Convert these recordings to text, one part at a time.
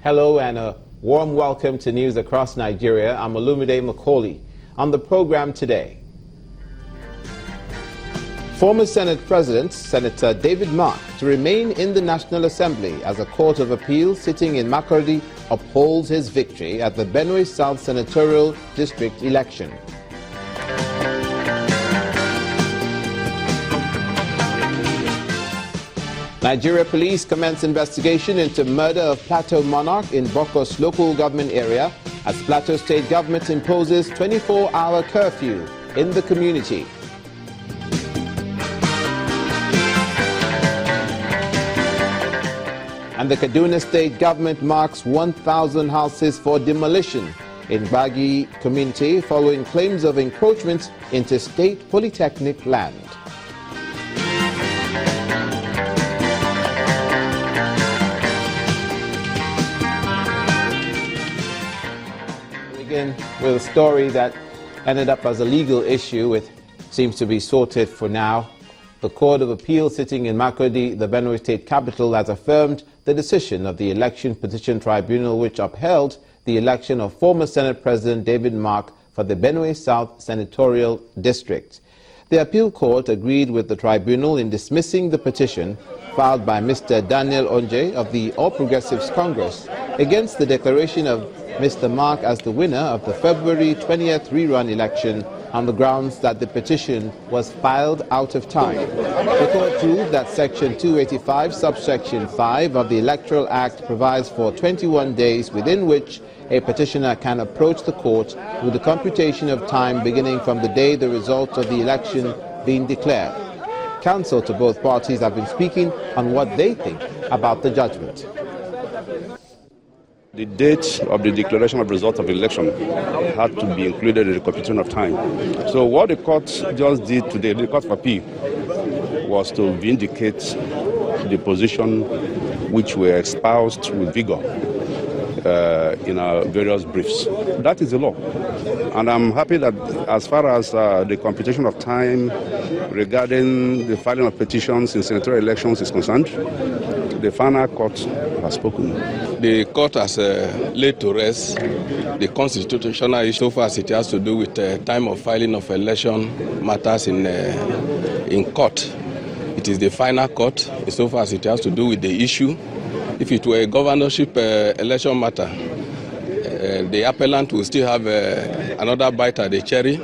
Hello and a warm welcome to News Across Nigeria. I'm Olumide Macaulay. On the program today, former Senate President, Senator David Mark, to remain in the National Assembly as a court of appeal sitting in Makurdi upholds his victory at the Benue South Senatorial District election. Nigeria police commence investigation into murder of Plateau monarch in Bokos local government area as Plateau state government imposes 24-hour curfew in the community. And the Kaduna state government marks 1,000 houses for demolition in Bagi community following claims of encroachment into state polytechnic land. With a story that ended up as a legal issue. It seems to be sorted for now. The Court of Appeal sitting in Makurdi, the Benue State capital, has affirmed the decision of the Election Petition Tribunal, which upheld the election of former Senate President David Mark for the Benue South Senatorial District. The appeal court agreed with the tribunal in dismissing the petition filed by Mr. Daniel Onje of the All Progressives Congress against the declaration of Mr. Mark as the winner of the February 20th rerun election on the grounds that the petition was filed out of time. The court ruled that Section 285, subsection 5 of the Electoral Act provides for 21 days within which a petitioner can approach the court with the computation of time beginning from the day the result of the election being declared. Counsel to both parties have been speaking on what they think about the judgment. The date of the declaration of result of the election had to be included in the computation of time. So what the court just did today, the Court of Appeal, was to vindicate the position which were espoused with vigor in our various briefs. That is the law. And I'm happy that as far as the computation of time regarding the filing of petitions in senatorial elections is concerned, the final court has spoken. The court has laid to rest the constitutional issue so far as it has to do with time of filing of election matters in court. It is the final court so far as it has to do with the issue. If it were a governorship election matter, the appellant will still have another bite at the cherry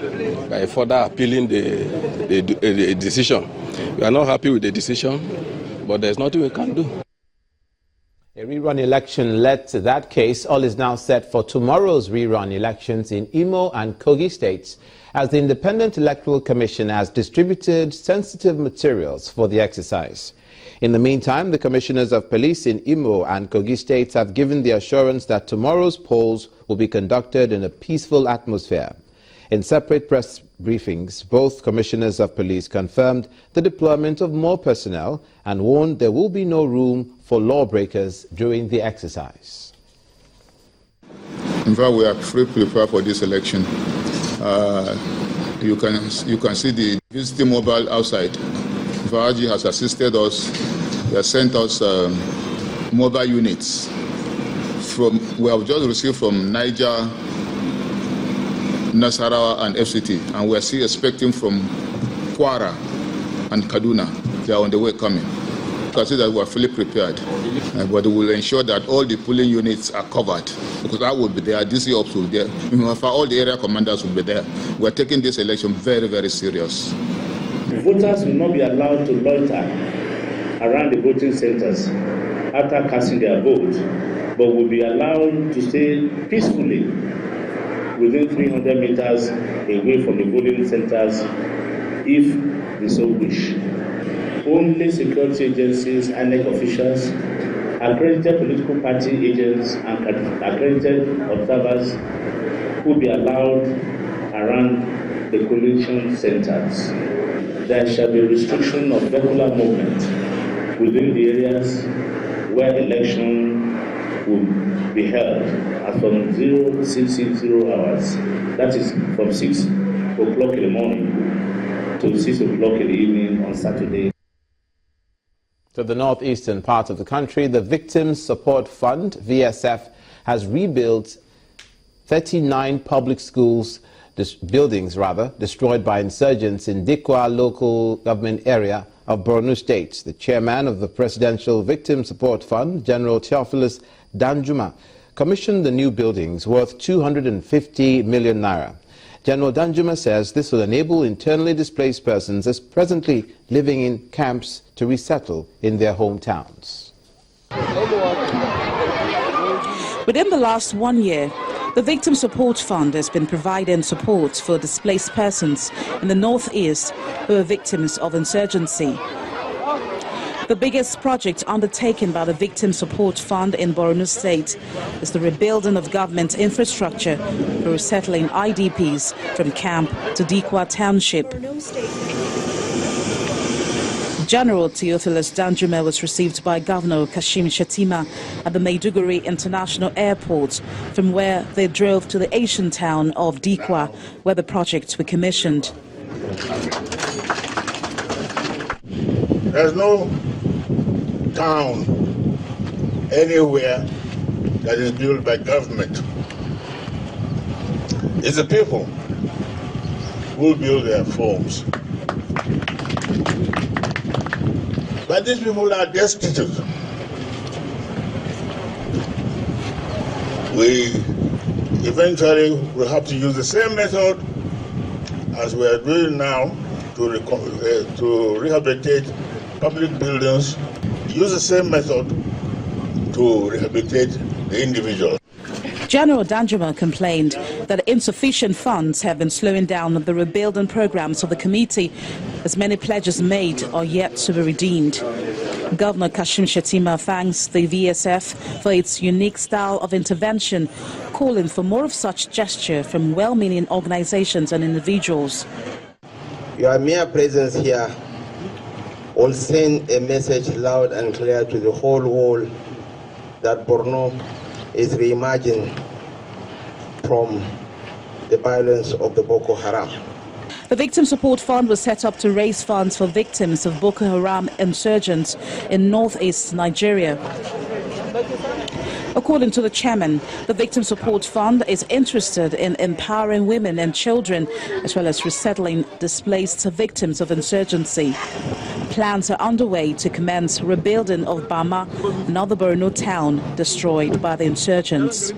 by further appealing the decision. We are not happy with the decision, but there's nothing we can do. A rerun election led to that case. All is now set for tomorrow's rerun elections in Imo and Kogi states, as the Independent Electoral Commission has distributed sensitive materials for the exercise. In the meantime, the commissioners of police in Imo and Kogi states have given the assurance that tomorrow's polls will be conducted in a peaceful atmosphere. In separate press briefings, both commissioners of police confirmed the deployment of more personnel and warned there will be no room for lawbreakers during the exercise. In fact, we are fully prepared for this election. You can see the visiting mobile outside. Varaji has assisted us. He has sent us mobile units. We have just received from Niger, Nasarawa and FCT, and we are still expecting from Kwara and Kaduna. They are on the way coming. You can see that we are fully prepared, but we will ensure that all the polling units are covered, because I will be there, DC Ops will be there, all the area commanders will be there. We are taking this election very, very serious. Voters will not be allowed to loiter around the voting centers after casting their vote, but will be allowed to stay peacefully within 300 meters away from the voting centers if they so wish. Only security agencies, INEC officials, accredited political party agents, and accredited observers will be allowed around the collation centers. There shall be restriction of vehicular movement within the areas where election will be held as from 0660 hours. That is from 6 o'clock in the morning to 6 o'clock in the evening on Saturday. To the northeastern part of the country, the Victim Support Fund VSF has rebuilt 39 public schools buildings destroyed by insurgents in Dikwa local government area of Borno State. The chairman of the Presidential Victim Support Fund, General Theophilus Danjuma, commissioned the new buildings worth 250 million naira. General Danjuma says this will enable internally displaced persons as presently living in camps to resettle in their hometowns. Within the last 1 year, the Victim Support Fund has been providing support for displaced persons in the northeast who are victims of insurgency. The biggest project undertaken by the Victim Support Fund in Borno State is the rebuilding of government infrastructure for resettling IDPs from camp to Dikwa Township. General Theophilus Danjuma was received by Governor Kashim Shettima at the Maiduguri International Airport, from where they drove to the Asian town of Dikwa, where the projects were commissioned. There's no town anywhere that is built by government. It's the people who build their homes. But these people are destitute. We eventually will have to use the same method as we are doing now to rehabilitate public buildings. Use the same method to rehabilitate the individual. General Danjuma complained that insufficient funds have been slowing down the rebuilding programs of the committee, as many pledges made are yet to be redeemed. Governor Kashim Shettima thanks the VSF for its unique style of intervention, calling for more of such gesture from well-meaning organizations and individuals. Your mere presence here will send a message loud and clear to the whole world that Borno is reimagined from the violence of the Boko Haram. The Victim Support Fund was set up to raise funds for victims of Boko Haram insurgents in northeast Nigeria. According to the chairman, the Victim Support Fund is interested in empowering women and children, as well as resettling displaced victims of insurgency. Plans are underway to commence rebuilding of Bama, another Borno town destroyed by the insurgents.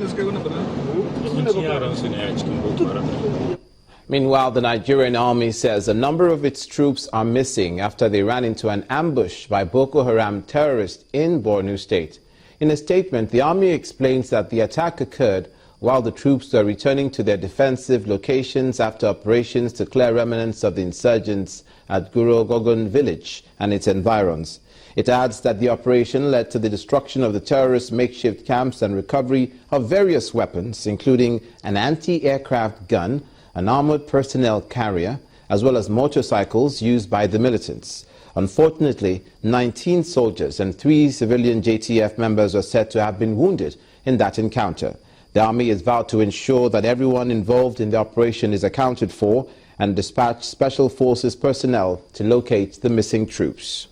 Meanwhile, the Nigerian army says a number of its troops are missing after they ran into an ambush by Boko Haram terrorists in Borno State. In a statement, the army explains that the attack occurred while the troops were returning to their defensive locations after operations to clear remnants of the insurgents at Guro Gogon village and its environs. It adds that the operation led to the destruction of the terrorist makeshift camps and recovery of various weapons, including an anti-aircraft gun, an armored personnel carrier, as well as motorcycles used by the militants. Unfortunately, 19 soldiers and 3 civilian JTF members are said to have been wounded in that encounter. The army is vowed to ensure that everyone involved in the operation is accounted for and dispatch special forces personnel to locate the missing troops.